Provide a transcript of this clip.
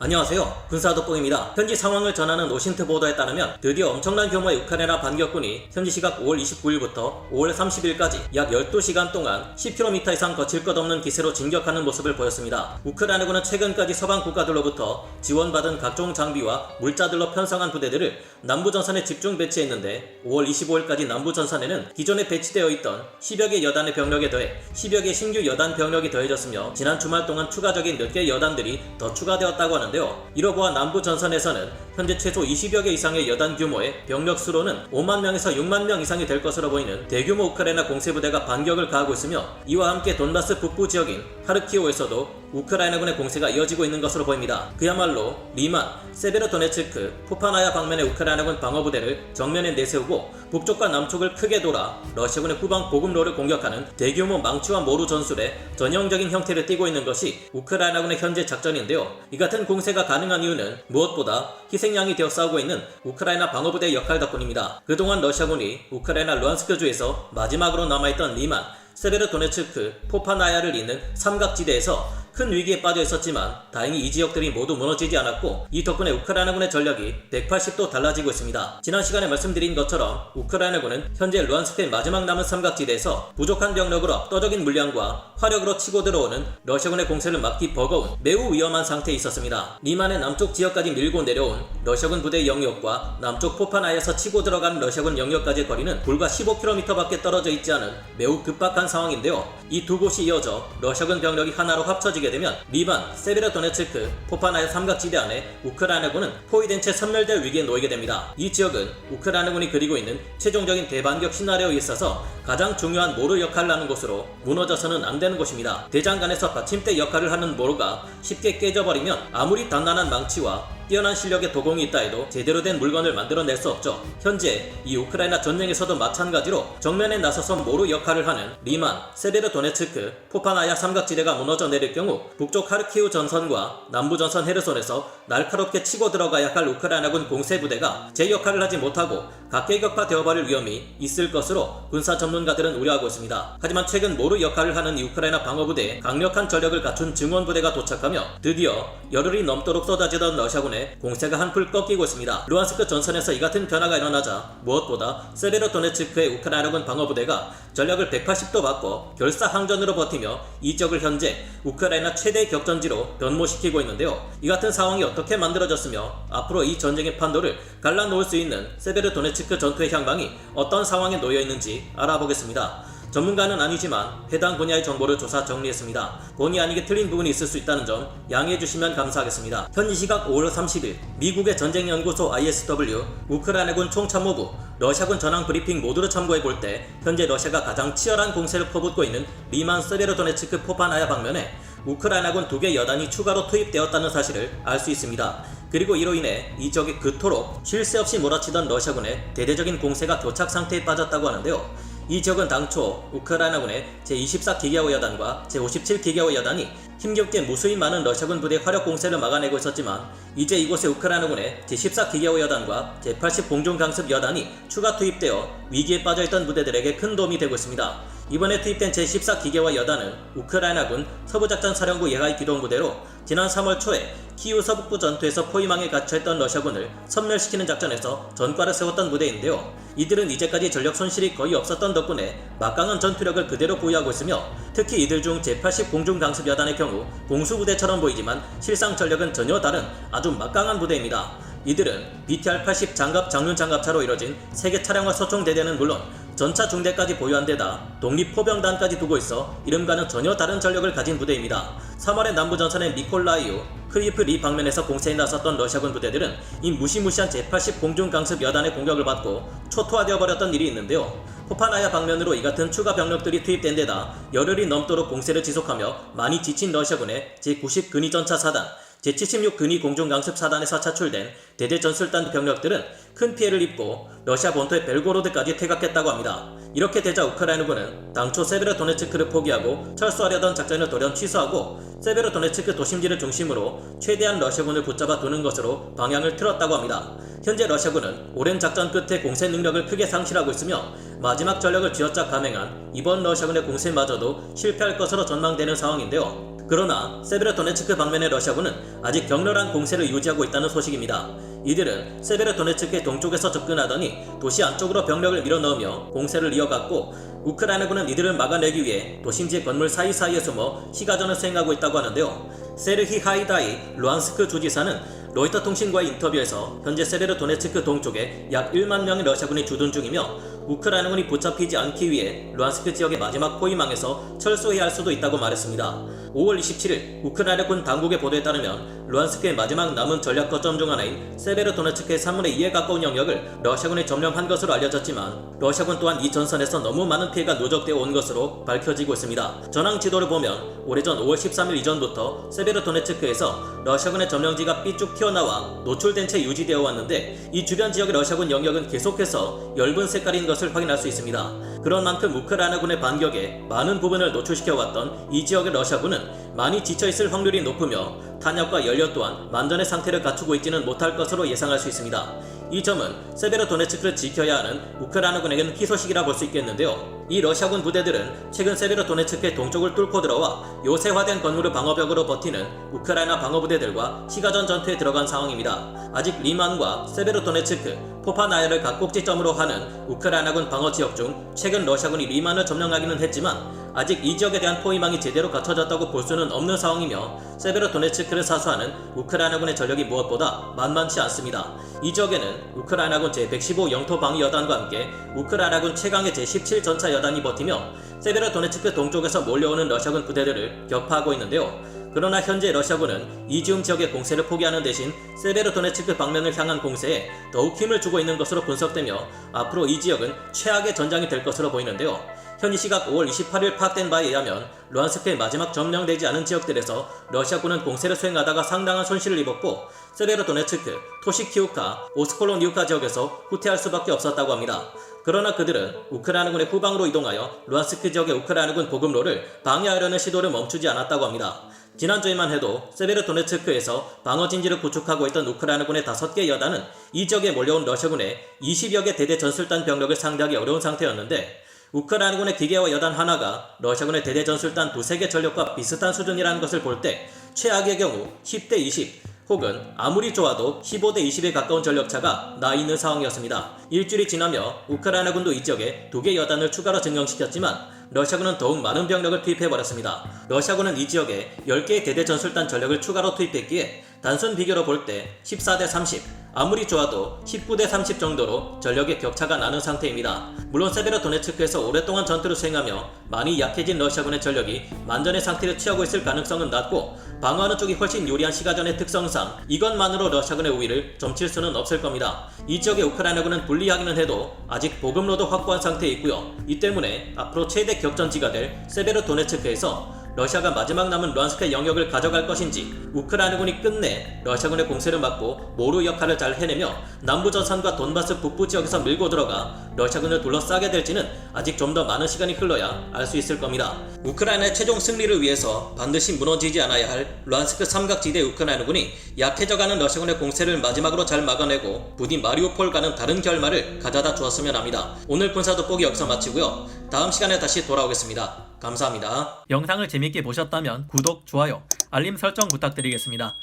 안녕하세요. 군사독봉입니다. 현지 상황을 전하는 오신트 보도에 따르면 드디어 엄청난 규모의 우크라이나 반격군이 현지 시각 5월 29일부터 5월 30일까지 약 12시간 동안 10km 이상 거칠 것 없는 기세로 진격하는 모습을 보였습니다. 우크라이나군은 최근까지 서방 국가들로부터 지원받은 각종 장비와 물자들로 편성한 부대들을 남부전선에 집중 배치했는데 5월 25일까지 남부전선에는 기존에 배치되어 있던 10여 개 여단의 병력에 더해 10여 개 신규 여단 병력이 더해졌으며 지난 주말 동안 추가적인 몇 개의 여단들이 더 추가되었다고 하는데요. 이로 보아 남부 전선에서는 현재 최소 20여 개 이상의 여단 규모의 병력 수로는 5만 명에서 6만 명 이상이 될 것으로 보이는 대규모 우크라이나 공세부대가 반격을 가하고 있으며 이와 함께 돈바스 북부 지역인 하르키오에서도 우크라이나군의 공세가 이어지고 있는 것으로 보입니다. 그야말로 리만, 세베로도네츠크, 포파나야 방면의 우크라이나군 방어부대를 정면에 내세우고 북쪽과 남쪽을 크게 돌아 러시아군의 후방 보급로를 공격하는 대규모 망치와 모루 전술의 전형적인 형태를 띠고 있는 것이 우크라이나군의 현재 작전인데요. 이 같은 공세가 가능한 이유는 무엇보다 희생양이 되어 싸우고 있는 우크라이나 방어부대의 역할 덕분입니다. 그동안 러시아군이 우크라이나 루안스크주에서 마지막으로 남아있던 리만, 세베르도네츠크, 포파나야를 잇는 삼각지대에서 큰 위기에 빠져 있었지만 다행히 이 지역들이 모두 무너지지 않았고 이 덕분에 우크라이나군의 전력이 180도 달라지고 있습니다. 지난 시간에 말씀드린 것처럼 우크라이나군은 현재 루안스크의 마지막 남은 삼각지대에서 부족한 병력으로 압도적인 물량과 화력으로 치고 들어오는 러시아군의 공세를 막기 버거운 매우 위험한 상태에 있었습니다. 리만의 남쪽 지역까지 밀고 내려온 러시아군 부대의 영역과 남쪽 포파나야에서 치고 들어간 러시아군 영역까지의 거리는 불과 15km밖에 떨어져 있지 않은 매우 급박한 상황인데요. 이 두 곳이 이어져 러시아군 병력이 하나로 합쳐지게 되면 리만, 세베르도네츠크, 포파나야 삼각지대 안에 우크라이나군은 포위된 채 섬멸될 위기에 놓이게 됩니다. 이 지역은 우크라이나군이 그리고 있는 최종적인 대반격 시나리오에 있어서 가장 중요한 모루 역할을 하는 곳으로 무너져서는 안 되는 곳입니다. 대장간에서 받침대 역할을 하는 모루가 쉽게 깨져버리면 아무리 단단한 망치와 뛰어난 실력의 도공이 있다 해도 제대로 된 물건을 만들어낼 수 없죠. 현재 이 우크라이나 전쟁에서도 마찬가지로 정면에 나서서 모루 역할을 하는 리만, 세베르도네츠크, 포파나야 삼각지대가 무너져 내릴 경우 북쪽 하르키우 전선과 남부 전선 헤르손에서 날카롭게 치고 들어가야 할 우크라이나군 공세부대가 제 역할을 하지 못하고 각계격파 되어버릴 위험이 있을 것으로 군사 전문가들은 우려하고 있습니다. 하지만 최근 모루 역할을 하는 이 우크라이나 방어부대에 강력한 전력을 갖춘 증원부대가 도착하며 드디어 열흘이 넘도록 쏟아지던 러시아군의 공세가 한풀 꺾이고 있습니다. 루안스크 전선에서 이 같은 변화가 일어나자 무엇보다 세베로도네츠크의 우크라이나군 방어부대가 전력을 180도 바꿔 결사항전으로 버티며 이 지역을 현재 우크라이나 최대 격전지로 변모시키고 있는데요. 이 같은 상황이 어떻게 만들어졌으며 앞으로 이 전쟁의 판도를 갈라놓을 수 있는 세베르도네츠크 전투의 향방이 어떤 상황에 놓여 있는지 알아보겠습니다. 전문가는 아니지만 해당 분야의 정보를 조사 정리했습니다. 본의 아니게 틀린 부분이 있을 수 있다는 점 양해해 주시면 감사하겠습니다. 현지 시각 5월 30일 미국의 전쟁연구소 ISW, 우크라이나군 총참모부, 러시아군 전황 브리핑 모두를 참고해 볼 때 현재 러시아가 가장 치열한 공세를 퍼붓고 있는 리만, 세베르도네츠크, 포파나야 방면에 우크라이나군 2개 여단이 추가로 투입되었다는 사실을 알 수 있습니다. 그리고 이로 인해 이 지역이 그토록 쉴 새 없이 몰아치던 러시아군의 대대적인 공세가 교착 상태에 빠졌다고 하는데요. 이 지역은 당초 우크라이나군의 제24기계호 여단과 제57기계호 여단이 힘겹게 무수히 많은 러시아군 부대의 화력 공세를 막아내고 있었지만 이제 이곳에 우크라이나군의 제14기계호 여단과 제80공중강습 여단이 추가 투입되어 위기에 빠져있던 부대들에게 큰 도움이 되고 있습니다. 이번에 투입된 제14기계화 여단은 우크라이나군 서부작전사령부 예하의 기동부대로 지난 3월 초에 키우 서북부 전투에서 포위망에 갇혀있던 러시아군을 섬멸시키는 작전에서 전과를 세웠던 부대인데요. 이들은 이제까지 전력 손실이 거의 없었던 덕분에 막강한 전투력을 그대로 보유하고 있으며 특히 이들 중 제80 공중강습 여단의 경우 공수부대처럼 보이지만 실상 전력은 전혀 다른 아주 막강한 부대입니다. 이들은 BTR-80 장갑 장륜 장갑차로 이뤄진 세계 차량화 소총대대는 물론 전차 중대까지 보유한 데다 독립포병단까지 두고 있어 이름과는 전혀 다른 전력을 가진 부대입니다. 3월의 남부전선의 미콜라이우, 크리프 리 방면에서 공세에 나섰던 러시아군 부대들은 이 무시무시한 제80 공중강습 여단의 공격을 받고 초토화되어 버렸던 일이 있는데요. 포파나야 방면으로 이 같은 추가 병력들이 투입된 데다 열흘이 넘도록 공세를 지속하며 많이 지친 러시아군의 제90 근위전차 사단, 제76 근위 공중강습 사단에서 차출된 대대전술단 병력들은 큰 피해를 입고 러시아 본토의 벨고로드까지 퇴각했다고 합니다. 이렇게 되자 우크라이나군은 당초 세베르도네츠크를 포기하고 철수하려던 작전을 돌연 취소하고 세베르도네츠크 도심지를 중심으로 최대한 러시아군을 붙잡아 두는 것으로 방향을 틀었다고 합니다. 현재 러시아군은 오랜 작전 끝에 공세 능력을 크게 상실하고 있으며 마지막 전력을 쥐어짜 감행한 이번 러시아군의 공세마저도 실패할 것으로 전망되는 상황인데요. 그러나 세베로도네츠크 방면의 러시아군은 아직 격렬한 공세를 유지하고 있다는 소식입니다. 이들은 세베로도네츠크의 동쪽에서 접근하더니 도시 안쪽으로 병력을 밀어넣으며 공세를 이어갔고, 우크라이나군은 이들을 막아내기 위해 도심지 건물 사이사이에 숨어 시가전을 수행하고 있다고 하는데요. 세르히 하이다이 루안스크 주지사는 로이터 통신과의 인터뷰에서 현재 세베로도네츠크 동쪽에 약 1만 명의 러시아군이 주둔 중이며, 우크라이나군이 붙잡히지 않기 위해 루안스크 지역의 마지막 포위망에서 철수해야 할 수도 있다고 말했습니다. 5월 27일 우크라이나군 당국의 보도에 따르면 루안스크의 마지막 남은 전략 거점 중 하나인 세베로도네츠크의 3분의 2에 가까운 영역을 러시아군이 점령한 것으로 알려졌지만, 러시아군 또한 이 전선에서 너무 많은 피해가 누적되어 온 것으로 밝혀지고 있습니다. 전황 지도를 보면 오래전 5월 13일 이전부터 세베로도네츠크에서 러시아군의 점령지가 삐쭉 튀어나와 노출된 채 유지되어 왔는데, 이 주변 지역의 러시아군 영역은 계속해서 엷은 색깔인 것을 확인할 수 있습니다. 그런 만큼 우크라이나군의 반격에 많은 부분을 노출시켜왔던 이 지역의 러시아군은 많이 지쳐있을 확률이 높으며, 탄약과 연료 또한 만전의 상태를 갖추고 있지는 못할 것으로 예상할 수 있습니다. 이 점은 세베로도네츠크를 지켜야 하는 우크라이나군에게는 희소식이라 볼 수 있겠는데요. 이 러시아군 부대들은 최근 세베로도네츠크의 동쪽을 뚫고 들어와 요새화된 건물을 방어벽으로 버티는 우크라이나 방어부대들과 시가전 전투에 들어간 상황입니다. 아직 리만과 세베로도네츠크, 포파나야를 각곡지점으로 하는 우크라이나군 방어지역 중 최근 러시아군이 리만을 점령하기는 했지만, 아직 이 지역에 대한 포위망이 제대로 갖춰졌다고 볼 수는 없는 상황이며, 세베로도네츠크를 사수하는 우크라이나군의 전력이 무엇보다 만만치 않습니다. 이 지역에는 우크라이나군 제115 영토방위여단과 함께 우크라이나군 최강의 제17전차 여단이 버티며 세베로도네츠크 동쪽에서 몰려오는 러시아군 부대들을 격파하고 있는데요. 그러나 현재 러시아군은 이지움 지역의 공세를 포기하는 대신 세베로도네츠크 방면을 향한 공세에 더욱 힘을 주고 있는 것으로 분석되며, 앞으로 이 지역은 최악의 전장이 될 것으로 보이는데요. 현지 시각 5월 28일 파악된 바에 의하면 루안스크의 마지막 점령되지 않은 지역들에서 러시아군은 공세를 수행하다가 상당한 손실을 입었고, 세베로도네츠크, 토시키우카, 오스콜로니우카 지역에서 후퇴할 수밖에 없었다고 합니다. 그러나 그들은 우크라이나군의 후방으로 이동하여 루안스크 지역의 우크라이나군 보급로를 방해하려는 시도를 멈추지 않았다고 합니다. 지난주에만 해도 세베로도네츠크에서 방어진지를 구축하고 있던 우크라이나군의 5개 여단은 이 지역에 몰려온 러시아군의 20여 개 대대 전술단 병력을 상대하기 어려운 상태였는데, 우크라이나군의 기계화 여단 하나가 러시아군의 대대 전술단 2~3개 전력과 비슷한 수준이라는 것을 볼 때 최악의 경우 10대20 혹은 아무리 좋아도 15대20에 가까운 전력차가 나 있는 상황이었습니다. 일주일이 지나며 우크라이나군도 이 지역에 2개 여단을 추가로 증강시켰지만, 러시아군은 더욱 많은 병력을 투입해버렸습니다. 러시아군은 이 지역에 10개의 대대 전술단 전력을 추가로 투입했기에 단순 비교로 볼 때 14대30, 아무리 좋아도 19대30 정도로 전력의 격차가 나는 상태입니다. 물론 세베로도네츠크에서 오랫동안 전투를 수행하며 많이 약해진 러시아군의 전력이 만전의 상태를 취하고 있을 가능성은 낮고, 방어하는 쪽이 훨씬 유리한 시가전의 특성상 이것만으로 러시아군의 우위를 점칠 수는 없을 겁니다. 이 지역의 우크라이나군은 불리하기는 해도 아직 보급로도 확보한 상태에 있고요. 이 때문에 앞으로 최대 격전지가 될 세베로도네츠크에서 러시아가 마지막 남은 루안스크 영역을 가져갈 것인지, 우크라이나군이 끝내 러시아군의 공세를 막고 모루 역할을 잘 해내며 남부전선과 돈바스 북부 지역에서 밀고 들어가 러시아군을 둘러싸게 될지는 아직 좀 더 많은 시간이 흘러야 알 수 있을 겁니다. 우크라이나의 최종 승리를 위해서 반드시 무너지지 않아야 할 루안스크 삼각지대 우크라이나군이 약해져가는 러시아군의 공세를 마지막으로 잘 막아내고 부디 마리우폴과는 다른 결말을 가져다 주었으면 합니다. 오늘 군사 돋보기 여기서 마치고요. 다음 시간에 다시 돌아오겠습니다. 감사합니다. 영상을 재밌게 보셨다면 구독, 좋아요, 알림 설정 부탁드리겠습니다.